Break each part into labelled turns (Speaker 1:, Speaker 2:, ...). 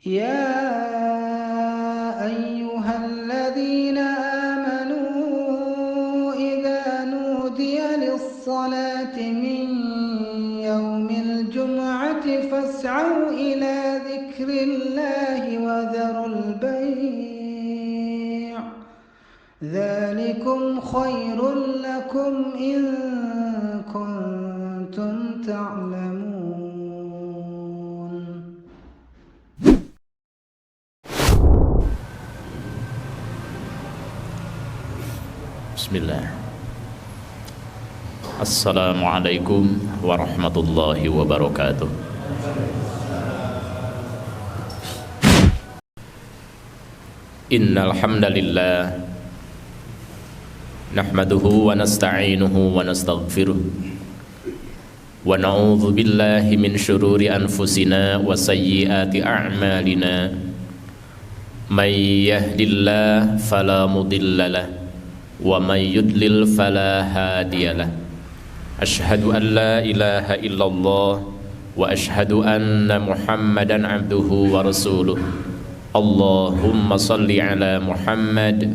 Speaker 1: يا أيها الذين آمنوا إذا نودي للصلاة من يوم الجمعة فاسعوا إلى ذكر الله وذروا البيع ذلكم خير لكم إن كنتم تعلمون.
Speaker 2: Bismillah. Assalamualaikum warahmatullahi wabarakatuh. Innal hamdalillah nahmaduhu wa nasta'inuhu wa nastaghfiruh wa na'udzu billahi min syururi anfusina wa sayyiati a'malina. May yahdihillahu fala mudilla lahu wa may yudlil fala hadiyalah. Asyhadu an la ilaha illallah wa asyhadu anna Muhammadan abduhu wa rasuluh. Allahumma salli ala Muhammad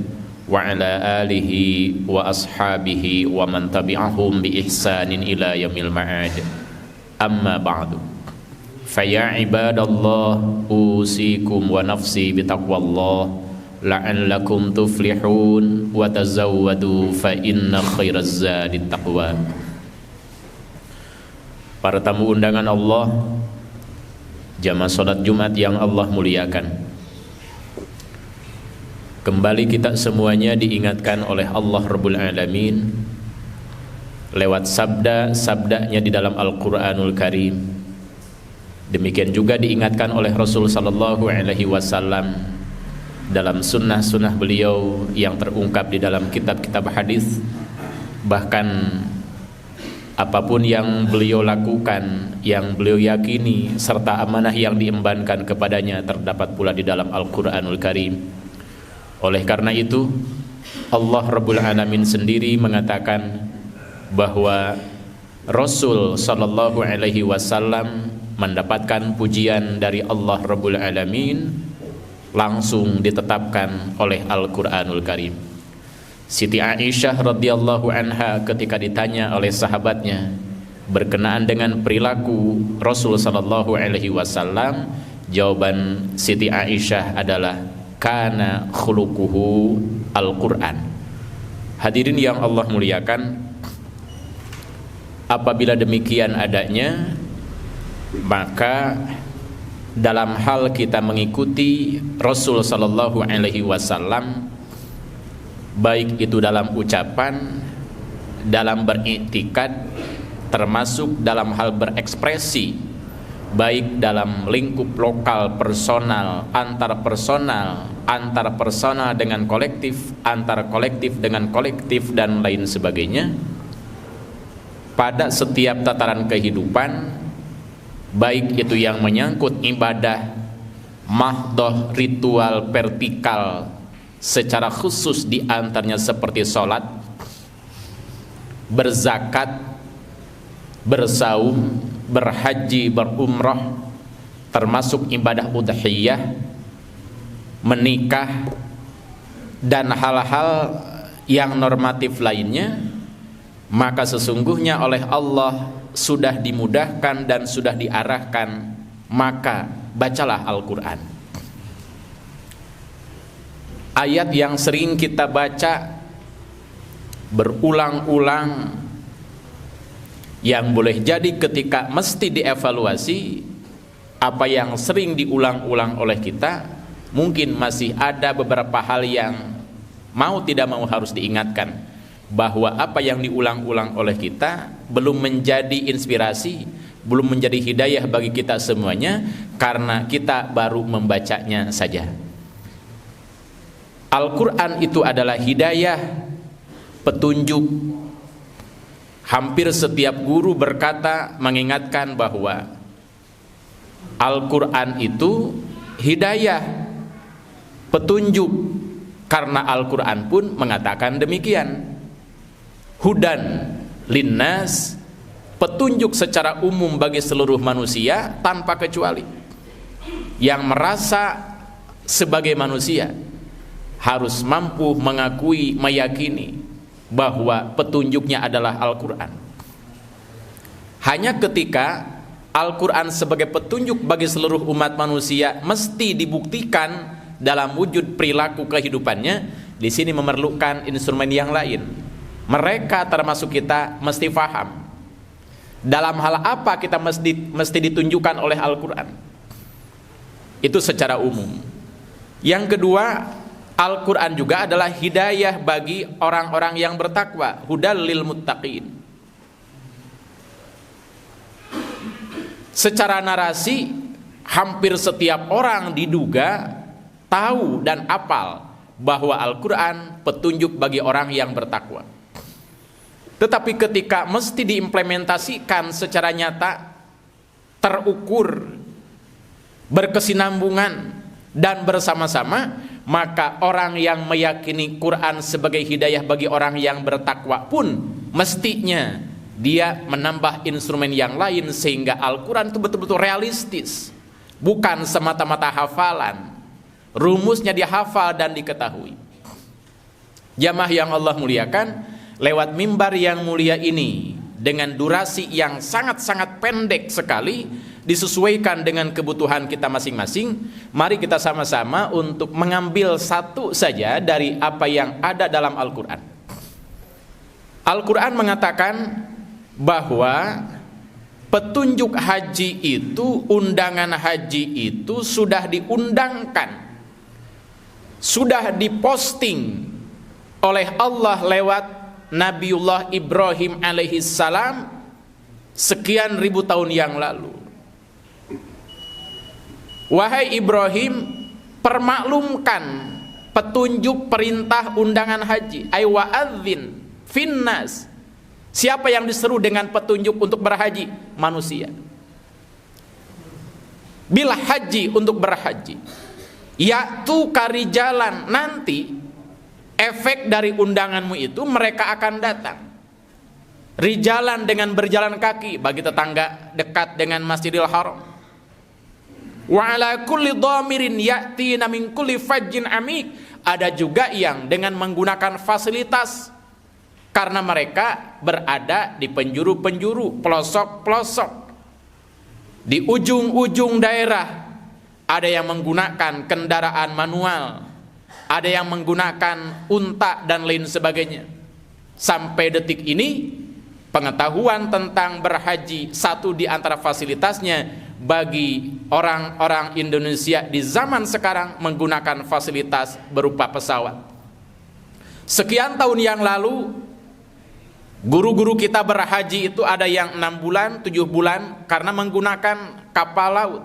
Speaker 2: wa ala alihi wa ashabihi wa man tabi'ahum bi ihsanin ila yaumil ma'ad. Amma ba'du. Faya ibadallah usikum wa nafsi bitaqwallah la'allakum tuflihun wa tazawwadu fa inna khairaz zadi taqwa. Para tamu undangan Allah, jamaah salat Jumat yang Allah muliakan, kembali kita semuanya diingatkan oleh Allah Rabbul Alamin lewat sabda-sabdanya di dalam Al-Quranul Karim. Demikian juga diingatkan oleh Rasul sallallahu alaihi wasallam dalam sunnah-sunnah beliau yang terungkap di dalam kitab-kitab hadis. Bahkan apapun yang beliau lakukan, yang beliau yakini, serta amanah yang diembankan kepadanya terdapat pula di dalam Al-Quranul Karim. Oleh karena itu Allah Rabbul Alamin sendiri mengatakan bahwa Rasul sallallahu alaihi wasallam mendapatkan pujian dari Allah Rabbul Alamin langsung ditetapkan oleh Al-Quranul Karim. Siti Aisyah radhiyallahu anha ketika ditanya oleh sahabatnya berkenaan dengan perilaku Rasul sallallahu alaihi wasallam, jawaban Siti Aisyah adalah kana khuluquhu Al-Quran. Hadirin yang Allah muliakan, apabila demikian adanya, maka dalam hal kita mengikuti Rasul sallallahu alaihi wasallam, baik itu dalam ucapan, dalam beriktikad, termasuk dalam hal berekspresi, baik dalam lingkup lokal, personal, antar personal dengan kolektif, antar kolektif dengan kolektif, dan lain sebagainya, pada setiap tataran kehidupan, baik itu yang menyangkut ibadah mahdoh, ritual vertikal secara khusus di antaranya seperti sholat, berzakat, bersaum, berhaji, berumrah, termasuk ibadah udhiyah, menikah, dan hal-hal yang normatif lainnya, maka sesungguhnya oleh Allah sudah dimudahkan dan sudah diarahkan, maka bacalah Al-Quran. Ayat yang sering kita baca berulang-ulang, yang boleh jadi ketika mesti dievaluasi apa yang sering diulang-ulang oleh kita, mungkin masih ada beberapa hal yang mau tidak mau harus diingatkan, bahwa apa yang diulang-ulang oleh kita belum menjadi inspirasi, belum menjadi hidayah bagi kita semuanya, karena kita baru membacanya saja. Al-Quran itu adalah hidayah, petunjuk. Hampir setiap guru berkata, mengingatkan bahwa Al-Quran itu hidayah, petunjuk, karena Al-Quran pun mengatakan demikian. Hudan linnas, petunjuk secara umum bagi seluruh manusia tanpa kecuali. yang merasa sebagai manusia harus mampu mengakui, meyakini bahwa petunjuknya adalah Al-Quran. Hanya ketika Al-Quran sebagai petunjuk bagi seluruh umat manusia mesti dibuktikan dalam wujud perilaku kehidupannya, di sini memerlukan instrumen yang lain. Mereka termasuk kita mesti faham dalam hal apa kita mesti ditunjukkan oleh Al-Quran. Itu secara umum. Yang kedua, Al-Quran juga adalah hidayah bagi orang-orang yang bertakwa, hudal lil muttaqin. Secara narasi, hampir setiap orang diduga tahu dan apal bahwa Al-Quran petunjuk bagi orang yang bertakwa. Tetapi ketika mesti diimplementasikan secara nyata, terukur, berkesinambungan dan bersama-sama, maka orang yang meyakini Quran sebagai hidayah bagi orang yang bertakwa pun mestinya dia menambah instrumen yang lain sehingga Al-Quran itu betul-betul realistis, bukan semata-mata hafalan. Rumusnya dihafal dan diketahui. Jamaah yang Allah muliakan, lewat mimbar yang mulia ini dengan durasi yang sangat-sangat pendek sekali, disesuaikan dengan kebutuhan kita masing-masing, mari kita sama-sama untuk mengambil satu saja dari apa yang ada dalam Al-Quran. Al-Quran mengatakan bahwa petunjuk haji itu, undangan haji itu sudah diundangkan, sudah diposting oleh Allah lewat Nabiullah Ibrahim alaihissalam sekian ribu tahun yang lalu. Wahai Ibrahim, permaklumkan petunjuk perintah undangan haji. Ay wa'adzin finnas. Siapa yang diseru dengan petunjuk untuk berhaji? Manusia. Bil haji, untuk berhaji. Yaitu karijalan, nanti efek dari undanganmu itu mereka akan datang. Rijalan dengan berjalan kaki bagi tetangga dekat dengan Masjidil Haram. Wa ala kulli dhamirin ya'tina min kulli fajjin amik. Ada juga yang dengan menggunakan fasilitas, karena mereka berada di penjuru-penjuru, pelosok-pelosok, di ujung-ujung daerah. Ada yang menggunakan kendaraan manual, ada yang menggunakan unta dan lain sebagainya. Sampai detik ini pengetahuan tentang berhaji satu di antara fasilitasnya bagi orang-orang Indonesia di zaman sekarang menggunakan fasilitas berupa pesawat. Sekian tahun yang lalu guru-guru kita berhaji itu ada yang 6 bulan, 7 bulan karena menggunakan kapal laut.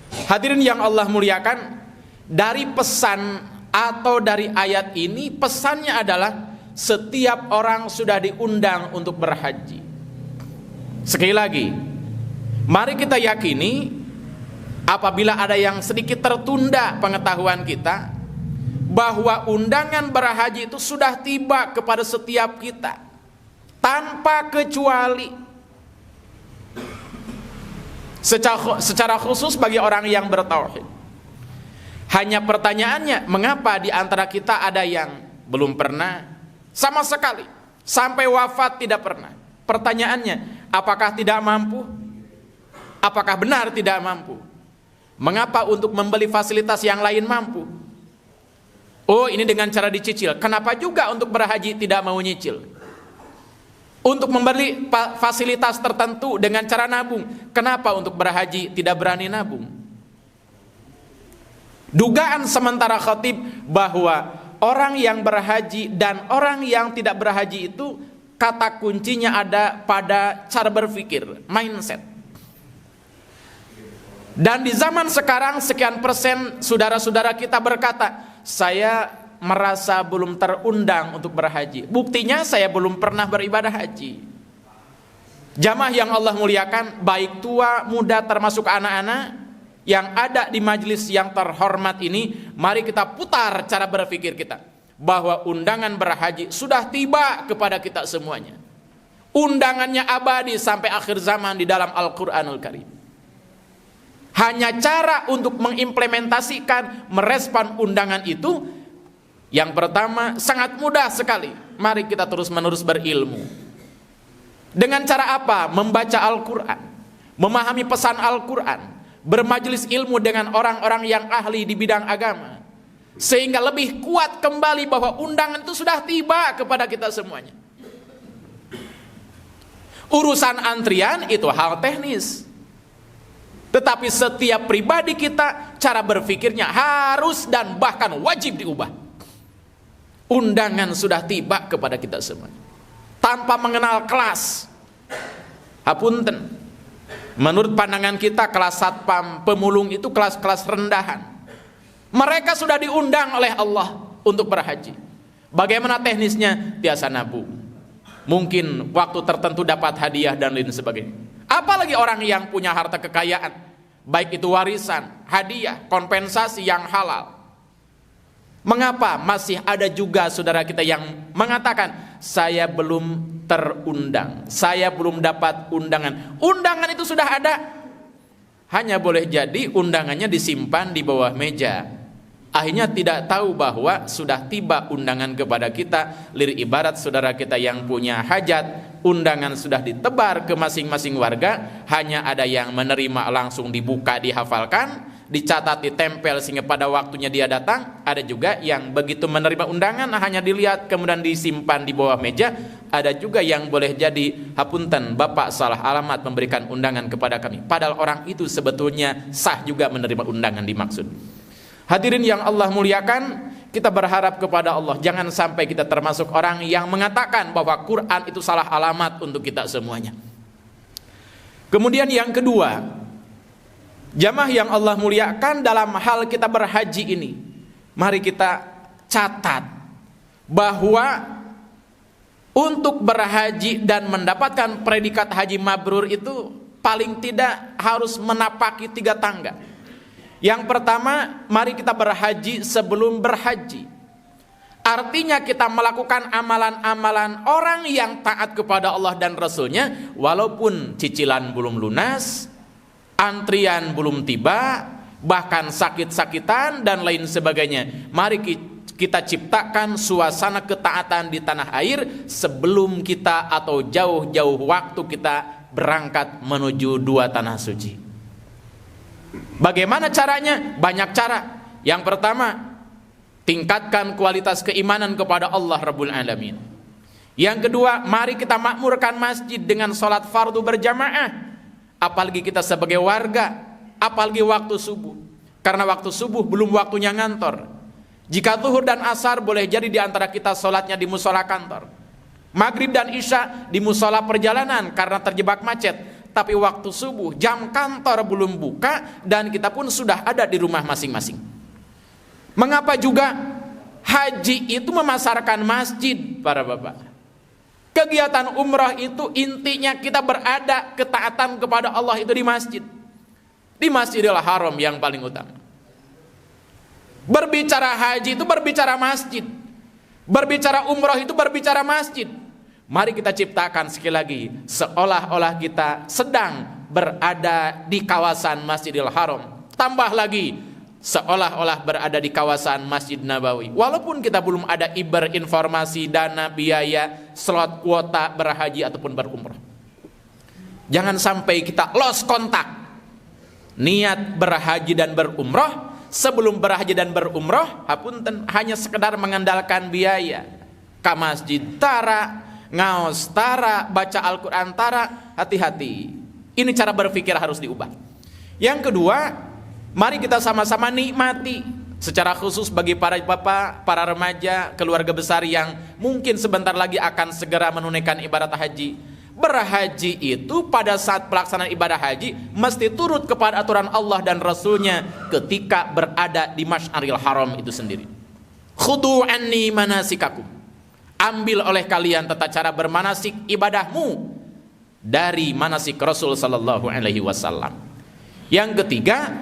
Speaker 2: Hadirin yang Allah muliakan, dari pesan atau dari ayat ini, pesannya adalah setiap orang sudah diundang untuk berhaji. Sekali lagi, mari kita yakini apabila ada yang sedikit tertunda pengetahuan kita, bahwa undangan berhaji itu sudah tiba kepada setiap kita tanpa kecuali. Secara khusus bagi orang yang bertauhid. Hanya pertanyaannya, mengapa di antara kita ada yang belum pernah sama sekali sampai wafat tidak pernah? Pertanyaannya, apakah tidak mampu? Apakah benar tidak mampu? Mengapa untuk membeli fasilitas yang lain mampu? Oh, ini dengan cara dicicil. Kenapa juga untuk berhaji tidak mau nyicil? Untuk membeli fasilitas tertentu dengan cara nabung. Kenapa untuk berhaji tidak berani nabung? Dugaan sementara khatib bahwa orang yang berhaji dan orang yang tidak berhaji itu kata kuncinya ada pada cara berpikir, mindset. Dan di zaman sekarang sekian persen saudara-saudara kita berkata, saya merasa belum terundang untuk berhaji. Buktinya saya belum pernah beribadah haji. Jamaah yang Allah muliakan, baik tua, muda, termasuk anak-anak yang ada di majelis yang terhormat ini, mari kita putar cara berpikir kita, bahwa undangan berhaji sudah tiba kepada kita semuanya. Undangannya abadi sampai akhir zaman di dalam Al-Quranul Karim. Hanya cara untuk mengimplementasikan, merespon undangan itu, yang pertama sangat mudah sekali. Mari kita terus-menerus berilmu. Dengan cara apa? Membaca Al-Quran, memahami pesan Al-Quran, bermajelis ilmu dengan orang-orang yang ahli di bidang agama, sehingga lebih kuat kembali bahwa undangan itu sudah tiba kepada kita semuanya. Urusan antrian itu hal teknis, tetapi setiap pribadi kita, cara berpikirnya harus dan bahkan wajib diubah. Undangan sudah tiba kepada kita semua, tanpa mengenal kelas. Hapunten, menurut pandangan kita kelas satpam, pemulung itu kelas-kelas rendahan. Mereka sudah diundang oleh Allah untuk berhaji. Bagaimana teknisnya? Tiasa nabung, mungkin waktu tertentu dapat hadiah dan lain sebagainya. Apalagi orang yang punya harta kekayaan, baik itu warisan, hadiah, kompensasi yang halal. Mengapa masih ada juga saudara kita yang mengatakan, saya belum terundang, saya belum dapat undangan. Undangan itu sudah ada, hanya boleh jadi undangannya disimpan di bawah meja. Akhirnya tidak tahu bahwa sudah tiba undangan kepada kita. Lir ibarat saudara kita yang punya hajat, undangan sudah ditebar ke masing-masing warga, hanya ada yang menerima langsung dibuka, dihafalkan, dicatat, ditempel sehingga pada waktunya dia datang. Ada juga yang begitu menerima undangan hanya dilihat kemudian disimpan di bawah meja. Ada juga yang boleh jadi, hapunten Bapak salah alamat memberikan undangan kepada kami, padahal orang itu sebetulnya sah juga menerima undangan dimaksud. Hadirin yang Allah muliakan, kita berharap kepada Allah jangan sampai kita termasuk orang yang mengatakan bahwa Quran itu salah alamat untuk kita semuanya. Kemudian yang kedua, jamaah yang Allah muliakan, dalam hal kita berhaji ini, mari kita catat bahwa untuk berhaji dan mendapatkan predikat haji mabrur itu paling tidak harus menapaki 3 tangga. Yang pertama, mari kita berhaji sebelum berhaji. Artinya kita melakukan amalan-amalan orang yang taat kepada Allah dan Rasulnya, walaupun cicilan belum lunas, antrian belum tiba, bahkan sakit-sakitan dan lain sebagainya. Mari kita ciptakan suasana ketaatan di tanah air sebelum kita atau jauh-jauh waktu kita berangkat menuju 2 tanah suci. Bagaimana caranya? Banyak cara. Yang pertama, tingkatkan kualitas keimanan kepada Allah Rabbul Alamin. Yang kedua, mari kita makmurkan masjid dengan sholat fardu berjamaah. Apalagi kita sebagai warga, apalagi waktu subuh, karena waktu subuh belum waktunya ngantor. Jika zuhur dan asar boleh jadi di antara kita sholatnya di musola kantor, maghrib dan isya di musola perjalanan karena terjebak macet. Tapi waktu subuh jam kantor belum buka dan kita pun sudah ada di rumah masing-masing. Mengapa juga haji itu memasarkan masjid, para bapak? Kegiatan umrah itu intinya kita berada ketaatan kepada Allah itu di masjid. Di Masjidil Haram yang paling utama. Berbicara haji itu berbicara masjid. Berbicara umrah itu berbicara masjid. Mari kita ciptakan sekali lagi seolah-olah kita sedang berada di kawasan Masjidil Haram. Tambah lagi seolah-olah berada di kawasan Masjid Nabawi. Walaupun kita belum ada ibar informasi, dana, biaya, slot kuota berhaji ataupun berumrah. Jangan sampai kita lost kontak niat berhaji dan berumrah. Sebelum berhaji dan berumrah, hapunten, hanya sekedar mengandalkan biaya. Ke masjid tara, ngaos tara, baca Al-Quran tara. Hati-hati, ini cara berpikir harus diubah. Yang kedua, mari kita sama-sama nikmati secara khusus bagi para bapak, para remaja, keluarga besar yang mungkin sebentar lagi akan segera menunaikan ibadah haji. Berhaji itu pada saat pelaksanaan ibadah haji mesti turut kepada aturan Allah dan Rasulnya ketika berada di Masy'aril Haram itu sendiri. Khudu anni manasikakum, ambil oleh kalian tata cara bermanasik ibadahmu dari manasik Rasul sallallahu alaihi wasallam. Yang ketiga,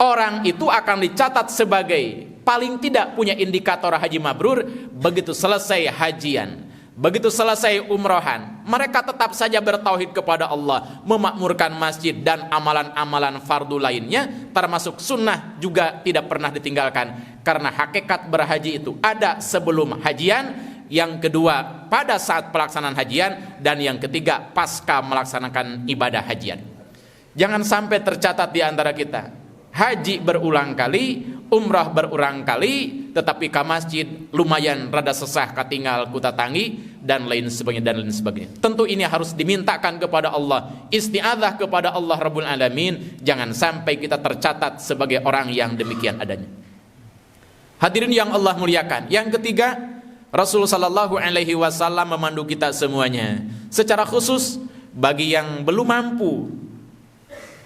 Speaker 2: orang itu akan dicatat sebagai paling tidak punya indikator haji mabrur begitu selesai hajian. Begitu selesai umrohan, mereka tetap saja bertauhid kepada Allah, memakmurkan masjid dan amalan-amalan fardu lainnya, termasuk sunnah juga tidak pernah ditinggalkan. Karena hakikat berhaji itu ada sebelum hajian, yang kedua pada saat pelaksanaan hajian, dan yang ketiga pasca melaksanakan ibadah hajian. Jangan sampai tercatat di antara kita haji berulang kali, umrah berulang kali, tetapi ke masjid lumayan rada sesah katinggal kutatangi dan lain sebagainya. Tentu ini harus dimintakan kepada Allah, isti'adzah kepada Allah Rabbul Alamin. Jangan sampai kita tercatat sebagai orang yang demikian adanya. Hadirin yang Allah muliakan, yang ketiga, Rasul sallallahu alaihi wasallam memandu kita semuanya, secara khusus bagi yang belum mampu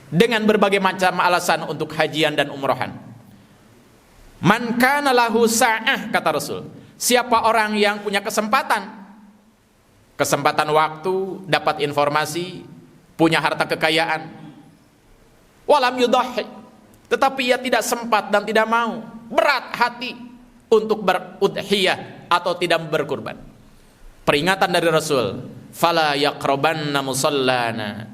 Speaker 2: dengan berbagai macam alasan untuk hajian dan umrohan. Man kana lahu sa'ah, kata Rasul, siapa orang yang punya kesempatan waktu, dapat informasi, punya harta kekayaan, walam yudahhi, tetapi ia tidak sempat dan tidak mau, berat hati untuk berudhiyah atau tidak berkurban. Peringatan dari Rasul, fala yaqrabanna musallana,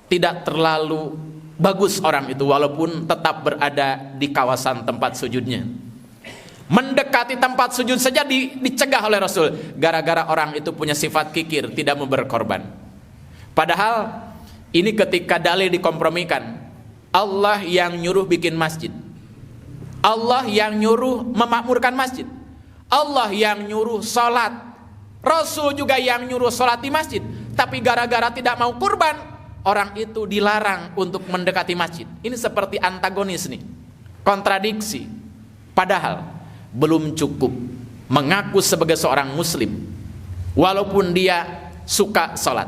Speaker 2: tidak terlalu bagus orang itu walaupun tetap berada di kawasan tempat sujudnya. Mendekati tempat sujud saja dicegah oleh Rasul gara-gara orang itu punya sifat kikir, tidak mau berkorban. Padahal ini ketika dalil dikompromikan. Allah yang nyuruh bikin masjid, Allah yang nyuruh memakmurkan masjid, Allah yang nyuruh sholat, Rasul juga yang nyuruh sholat di masjid. Tapi gara-gara tidak mau kurban, orang itu dilarang untuk mendekati masjid. Ini seperti antagonis nih, kontradiksi. Padahal belum cukup mengaku sebagai seorang muslim walaupun dia suka sholat,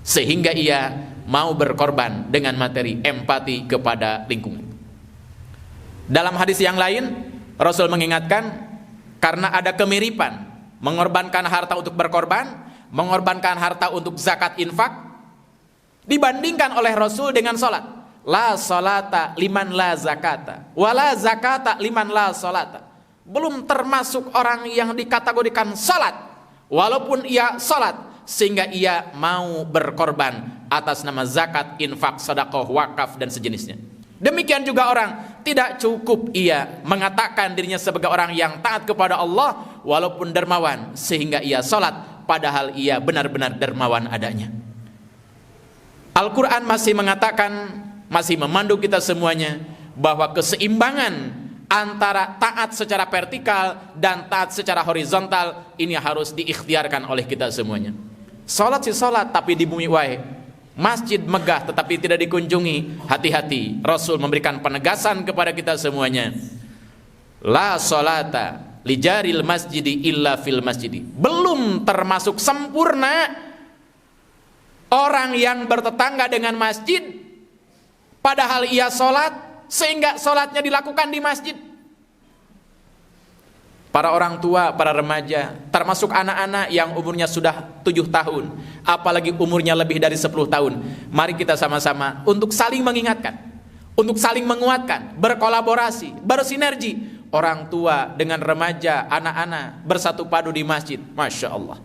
Speaker 2: sehingga ia mau berkorban dengan materi empati kepada lingkungan. Dalam hadis yang lain, Rasul mengingatkan, karena ada kemiripan mengorbankan harta untuk berkorban, mengorbankan harta untuk zakat infak, dibandingkan oleh Rasul dengan sholat. La sholata liman la zakata, wala zakata liman la sholata. Belum termasuk orang yang dikategorikan sholat walaupun ia sholat, sehingga ia mau berkorban atas nama zakat, infak, sedekah, wakaf dan sejenisnya. Demikian juga orang tidak cukup ia mengatakan dirinya sebagai orang yang taat kepada Allah walaupun dermawan, sehingga ia sholat padahal ia benar-benar dermawan adanya. Al-Quran masih mengatakan, masih memandu kita semuanya, bahwa keseimbangan antara taat secara vertikal dan taat secara horizontal ini harus diikhtiarkan oleh kita semuanya. Salat sih salat, tapi di bumi wae. Masjid megah tetapi tidak dikunjungi, hati-hati. Rasul memberikan penegasan kepada kita semuanya. La salata li jaril masjidi illa fil masjidi. Belum termasuk sempurna orang yang bertetangga dengan masjid padahal ia sholat, sehingga sholatnya dilakukan di masjid. Para orang tua, para remaja, termasuk anak-anak yang umurnya sudah 7 tahun, apalagi umurnya lebih dari 10 tahun, mari kita sama-sama untuk saling mengingatkan, untuk saling menguatkan, berkolaborasi, bersinergi. Orang tua dengan remaja, anak-anak bersatu padu di masjid. Masya Allah,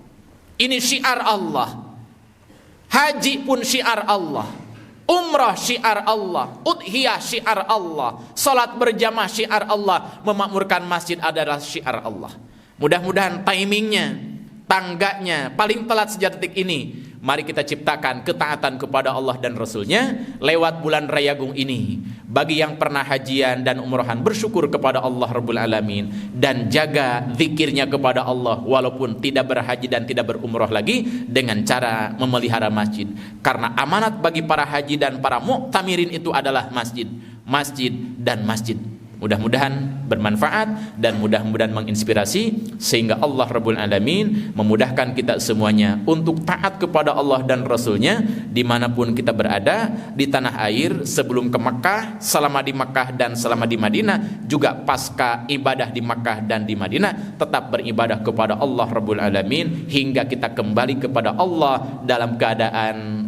Speaker 2: ini syiar Allah. Haji pun syiar Allah, umrah syiar Allah, udhiyah syiar Allah, salat berjamaah syiar Allah, memakmurkan masjid adalah syiar Allah. Mudah-mudahan timingnya, tangganya paling telat sejak detik ini, mari kita ciptakan ketaatan kepada Allah dan Rasulnya lewat bulan Rayagung ini. Bagi yang pernah hajian dan umrohan, bersyukur kepada Allah Rabbul Alamin, dan jaga zikirnya kepada Allah walaupun tidak berhaji dan tidak berumroh lagi, dengan cara memelihara masjid. Karena amanat bagi para haji dan para mu'tamirin itu adalah masjid, masjid dan masjid. Mudah-mudahan bermanfaat dan mudah-mudahan menginspirasi, sehingga Allah Rabbul Alamin memudahkan kita semuanya untuk taat kepada Allah dan Rasulnya dimanapun kita berada di tanah air, sebelum ke Makkah, selama di Makkah dan selama di Madinah, juga pasca ibadah di Makkah dan di Madinah, tetap beribadah kepada Allah Rabbul Alamin hingga kita kembali kepada Allah dalam keadaan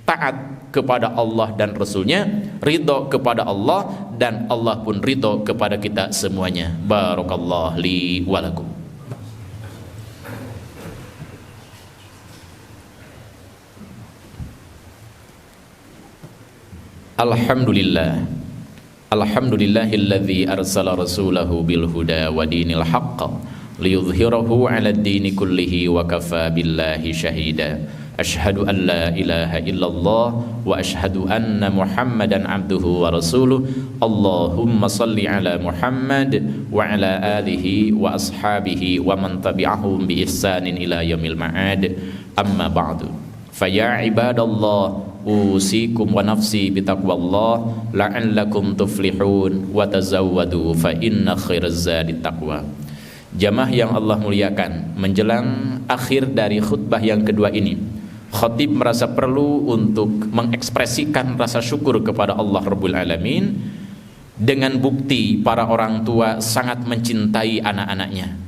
Speaker 2: taat kepada Allah dan Rasulnya, ridho kepada Allah, dan Allah pun ridho kepada kita semuanya. Barakallahu li wa lakum. Alhamdulillah. Alhamdulillahilladzi arsala rasulahu bil huda wa dinil haqq liyudhhirahu 'alad dini kullihi wa kafa billahi syahida. Asyhadu an la ilaha illallah wa asyhadu anna Muhammadan abduhu wa rasuluh. Allahumma salli ala Muhammad wa ala alihi wa ashabihi wa man tabi'ahum bi ihsanin ila yaumil ma'ad. Amma ba'du. Faya ibadallah, usikum wa nafsi bitaqwallah la'allakum tuflihun wa tazawwadu fa inna khairaz zadi taqwa. Jamaah yang Allah muliakan, menjelang akhir dari khutbah yang kedua ini, khatib merasa perlu untuk mengekspresikan rasa syukur kepada Allah Rabbul Alamin dengan bukti para orang tua sangat mencintai anak-anaknya.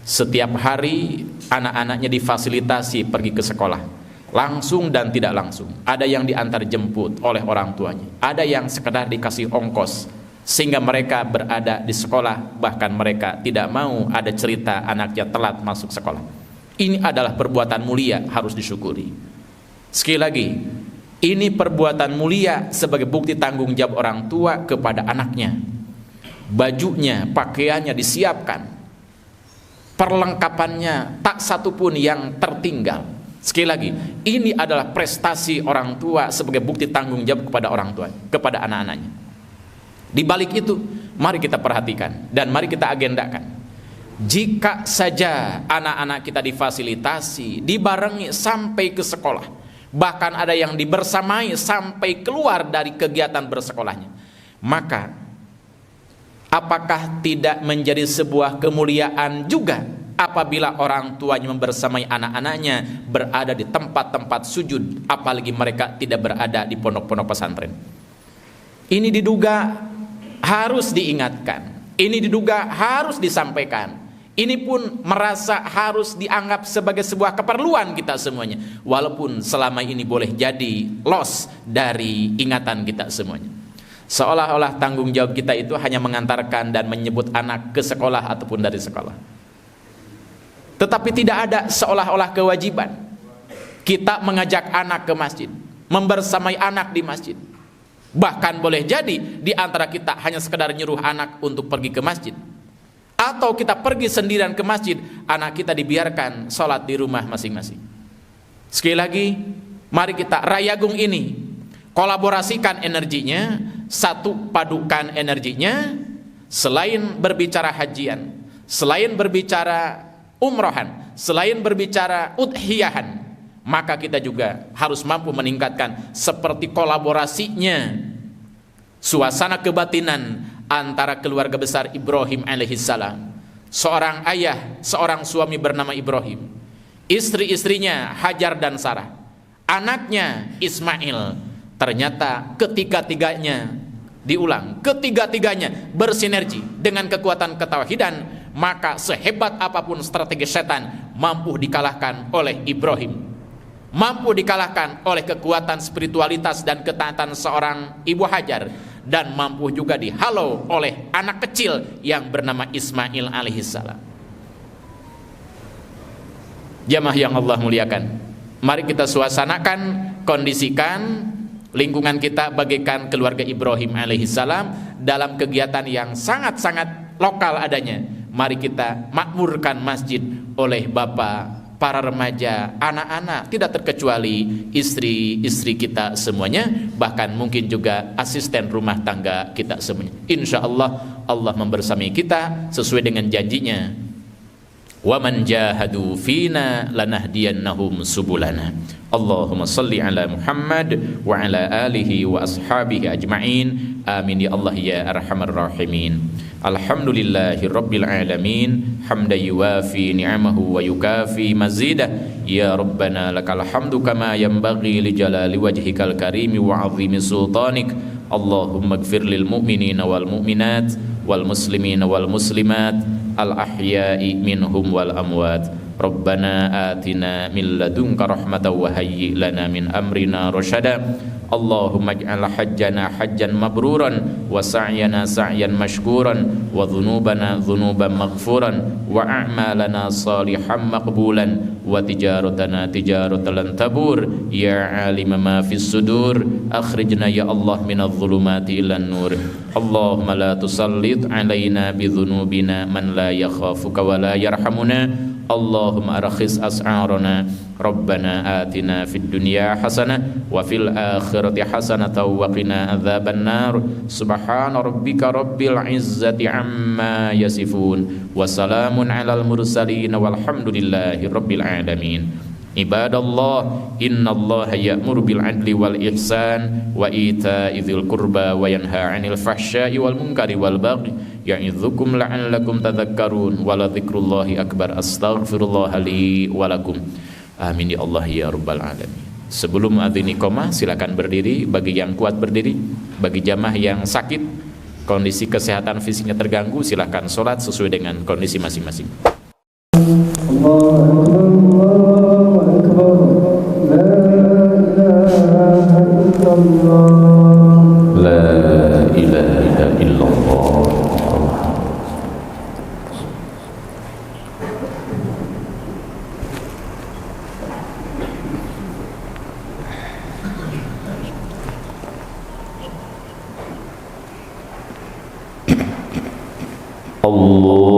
Speaker 2: Setiap hari anak-anaknya difasilitasi pergi ke sekolah, langsung dan tidak langsung. Ada yang diantar jemput oleh orang tuanya, ada yang sekedar dikasih ongkos sehingga mereka berada di sekolah, bahkan mereka tidak mau ada cerita anaknya telat masuk sekolah. Ini adalah perbuatan mulia, harus disyukuri. Sekali lagi, ini perbuatan mulia sebagai bukti tanggung jawab orang tua kepada anaknya. Bajunya, pakaiannya disiapkan, perlengkapannya tak satu pun yang tertinggal. Sekali lagi, ini adalah prestasi orang tua sebagai bukti tanggung jawab kepada orang tua, kepada anak-anaknya. Di balik itu, mari kita perhatikan dan mari kita agendakan. Jika saja anak-anak kita difasilitasi, dibarengi sampai ke sekolah, bahkan ada yang dibersamai sampai keluar dari kegiatan bersekolahnya, maka apakah tidak menjadi sebuah kemuliaan juga apabila orang tuanya membersamai anak-anaknya berada di tempat-tempat sujud, apalagi mereka tidak berada di pondok-pondok pesantren? Ini diduga harus diingatkan, ini diduga harus disampaikan. Ini pun merasa harus dianggap sebagai sebuah keperluan kita semuanya, walaupun selama ini boleh jadi loss dari ingatan kita semuanya. Seolah-olah tanggung jawab kita itu hanya mengantarkan dan menyebut anak ke sekolah ataupun dari sekolah. Tetapi tidak ada seolah-olah kewajiban kita mengajak anak ke masjid, membersamai anak di masjid. Bahkan boleh jadi di antara kita hanya sekedar nyuruh anak untuk pergi ke masjid, atau kita pergi sendirian ke masjid, anak kita dibiarkan sholat di rumah masing-masing. Sekali lagi, mari kita rayagung ini, kolaborasikan energinya, satu padukan energinya. Selain berbicara hajian, selain berbicara umrohan, selain berbicara udhiyahan, maka kita juga harus mampu meningkatkan seperti kolaborasinya suasana kebatinan antara keluarga besar Ibrahim alaihissalam. Seorang ayah, seorang suami bernama Ibrahim, istri-istrinya Hajar dan Sarah, anaknya Ismail. Ternyata ketiga-tiganya bersinergi dengan kekuatan ketauhidan, maka sehebat apapun strategi setan mampu dikalahkan oleh Ibrahim, mampu dikalahkan oleh kekuatan spiritualitas dan ketaatan seorang Ibu Hajar, dan mampu juga dihalau oleh anak kecil yang bernama Ismail alaihissalam. Jamaah yang Allah muliakan, mari kita suasanakan, kondisikan lingkungan kita bagaikan keluarga Ibrahim alaihissalam dalam kegiatan yang sangat-sangat lokal adanya. Mari kita makmurkan masjid oleh bapak, para remaja, anak-anak, tidak terkecuali istri-istri kita semuanya, bahkan mungkin juga asisten rumah tangga kita semuanya. Insya Allah, Allah membersamai kita sesuai dengan janjinya. Wa man jahadu fina lanahdiyannahum subulana. Allahumma salli ala Muhammad wa ala alihi wa ashabihi ajma'in. Amin ya Allah ya arhamar rahimin. Alhamdulillahi rabbil alamin, hamdan yuwafi ni'amahu wa yukafi mazidah. Ya Rabbana lakal hamdu kama yanbaghi li jalali wajhikal karimi wa 'azimi sultanik. Allahumma ighfir lil mu'minina wal mu'minat wal muslimina wal muslimat al ahya'i minhum wal amwat. Rabbana atina min ladunka rahmatan wa hayyi lana min amrina rasyada. Allahumma ij'al hajjana hajjan mabruran wa sa'yana sa'yan mashkuran wa dhunubana dhunuban maghfuran wa a'malana salihan maqbulan wa tijaratana tijaratan tabur ya alima ma fis sudur akhrijna ya Allah minadh dhulumati ilan nur Allahumma la tusallit alaina bi dhunubina man la yakhafuka wa la yarhamuna Allahumma arakhis as'arana Rabbana atina fid dunya hasanah wa fil akhirati hasanah wa qina adzaban nar subhana rabbika rabbil izzati amma yasifun wa salamun alal mursalin walhamdulillahi rabbil alamin. Ibadallah, innallaha ya'muru bil adli wal ihsan wa ita'i dzil qurba wa yanha 'anil fahsya'i wal munkari wal baghi ya'idzukum la'allakum tadhakkarun wa la dzikrullahi akbar. Astaghfirullah li wa lakum. Amin ya Allah ya rabbal alamin. Sebelum adzan iqamah silakan berdiri bagi yang kuat berdiri, bagi jamaah yang sakit kondisi kesehatan fisiknya terganggu silakan salat sesuai dengan kondisi masing-masing. La ilaha illallah.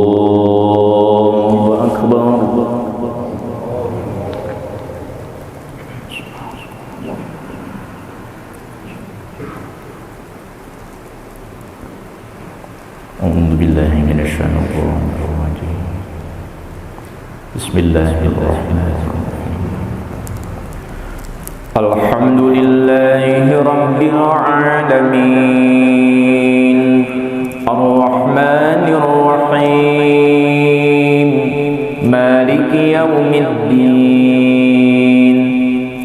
Speaker 2: Allahu akbar. A'udzu billahi minasyaitonir rajim. Bismillahirrahmanirrahim. Alhamdulillahi rabbil alamin. Ar-Rahmanir Rahim. Maliki yaumiddin.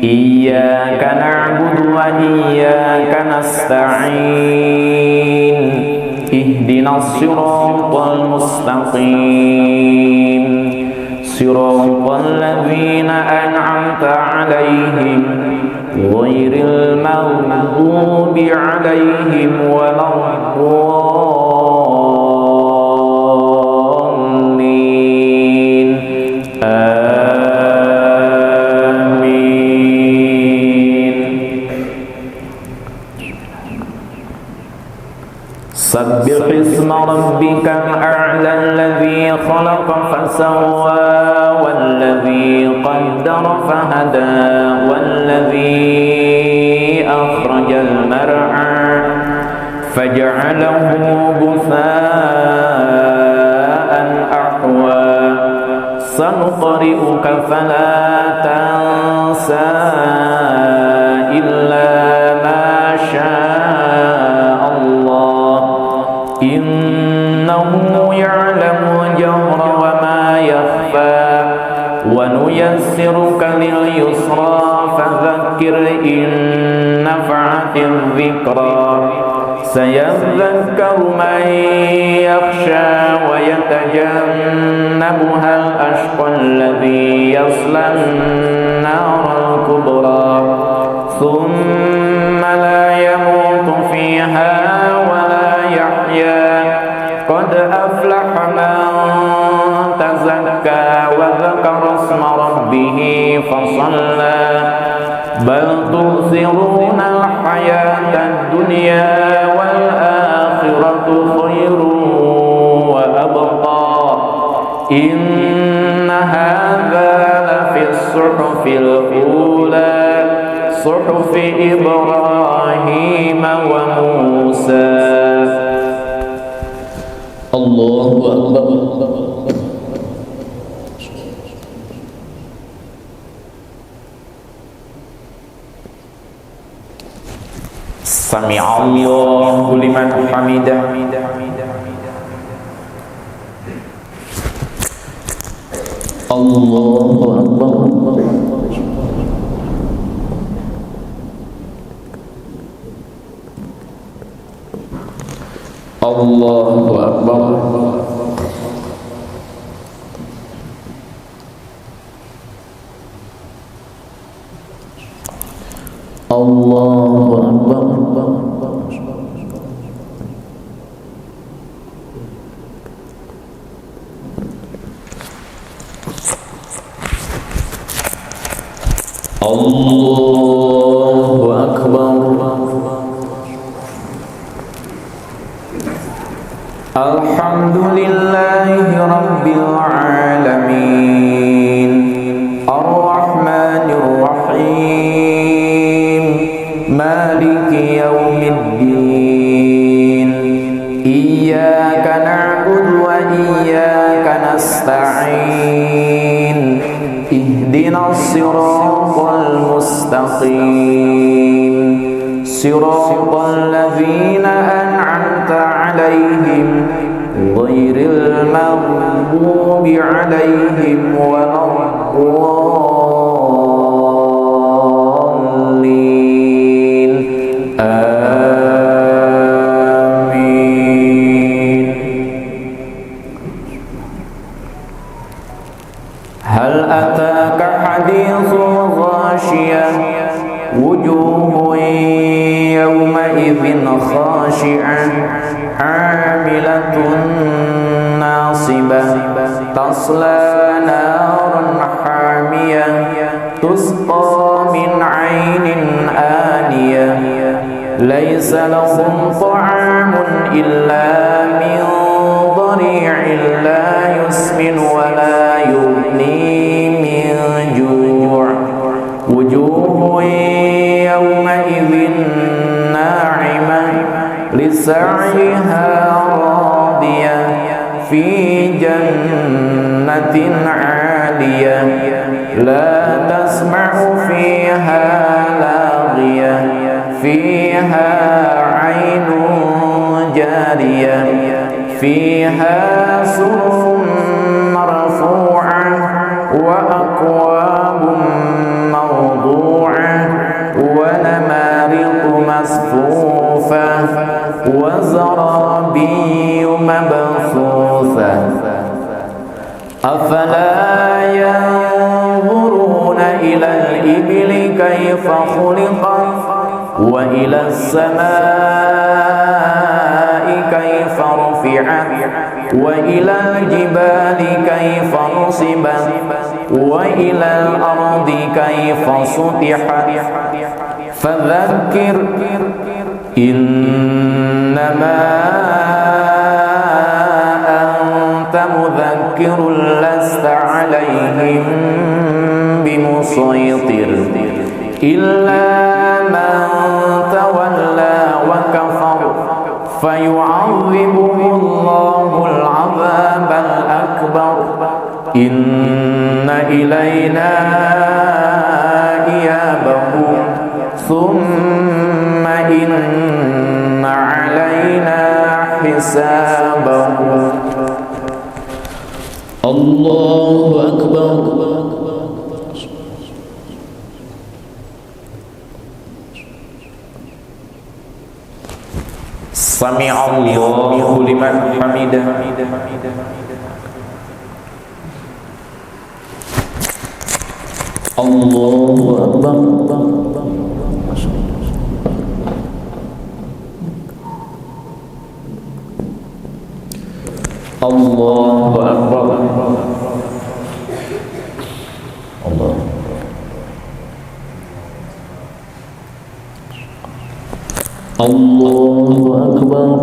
Speaker 2: Iyyaka na'budu wa iyyaka nasta'in. Ihdinas siratal mustaqim. Siratal ladzina an'amta 'alaihim ghairil maghdubi 'alaihim waladdallin. Amin. Sabbih isma rabbikal a'la alladhi khalaqa fasawwa walladhi qaddara fahada walladhi akhrajal mar'a faj'alahu ghutha'an ahwa sanuqri'uka fala tansa illa ma syaa Allah innahu ya'lamu jahra wa ma yakhfa wa nuyassiruka lil yusra fadhakkir in nafa'atil dhikra sayadhakkaru man yakhsha wa yatajannabuha al-ashqa alladhi yasla an-nara al-kubra thumma la yamutu fiha wa la yahya qad aflaha man tazakka wa dhakara isma rabbih fasalla bal tu'thiruna al-hayata ad-dunya wal akhiratu khairun wa abqa inna hadha lafi as-suhufil ula suhufi Ibrahim wa Musa. Allahu akbar. Sami'allahu liman hamidah. Allahu akbar. Allahu akbar. Allah Allahu Akbar. Allahu Akbar. Alhamdulillahi Rabbil Alamin, Ar-Rahmanir Rahim, Maliki Yawmiddin. Iyyaka na'budu wa iyyaka nasta'in. Ihdinas siratal mustaqim, siratal ladzina an'amta 'alaihim ghairil maghdubi 'alaihim waladdallin. Amin. Hal ataka hadithul ghashiyah, wujuhun yawma idzin khashi'ah, 'amilatun nasibah, tasla naran hamiyah, tusqa min 'ainin aniyah, laysa lahum ta'amun illa min dhari'in la yusmin wa la yughni min ju'. Wujuhun yawma idzin na'imah, lisa'yiha radiyah, fi jannatin 'aliyah, la tasma'u fiha laghiyah, fiha 'ainun jariyah, fiha sururun marfu'ah wa akwabun mawdu'ah wa namariqu masfufah wa zarabiyyu mabthutha. Afala yanzuruna ila al-ibli kayfa khuliqat wa ila as-samaa'i kayfa rufi'at wa ila al-jibali kayfa nusibat wa ila al-ardi kayfa sutihat. Fadzakkir innama anta mudzakkirun lasta 'alaihim bimusaytir illa man tawalla wa kafar fayu'adhibuhu Allahul 'adzabal akbar. Inna ilayna iyabahum thumma inna 'alaina hisabahum. Allahu Akbar. Sami'allahu liman hamidah. Allahu Akbar. Allahu Akbar. Allah. Allahu Akbar.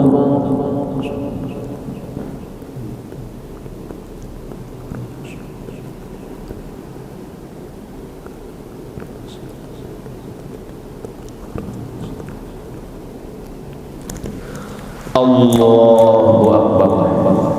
Speaker 2: Allahu Akbar. Allah, Allah, Allah.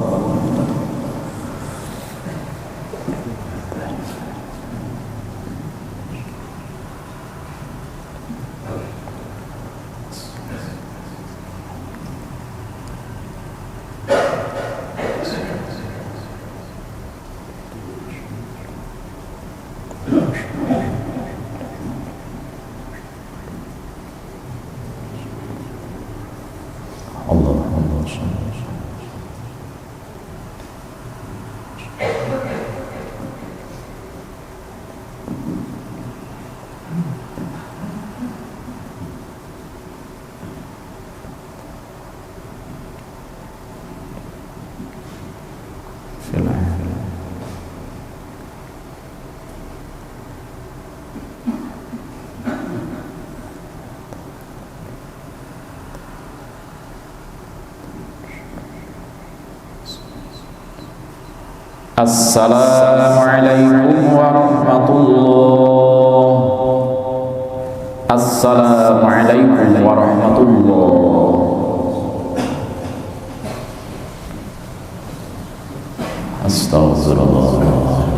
Speaker 2: Assalamualaikum warahmatullah. Assalamualaikum warahmatullah. Astagfirullah.